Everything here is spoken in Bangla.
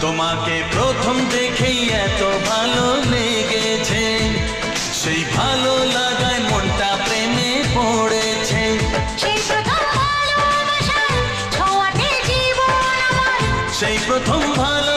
তোমাকে প্রথম দেখেই এত ভালো লেগেছে, সেই ভালো লাগায় মনটা প্রেমে পড়েছে। সেই প্রথম ভালোবাসার ছোঁয়াতে জীবন আমার, সেই প্রথম ভালো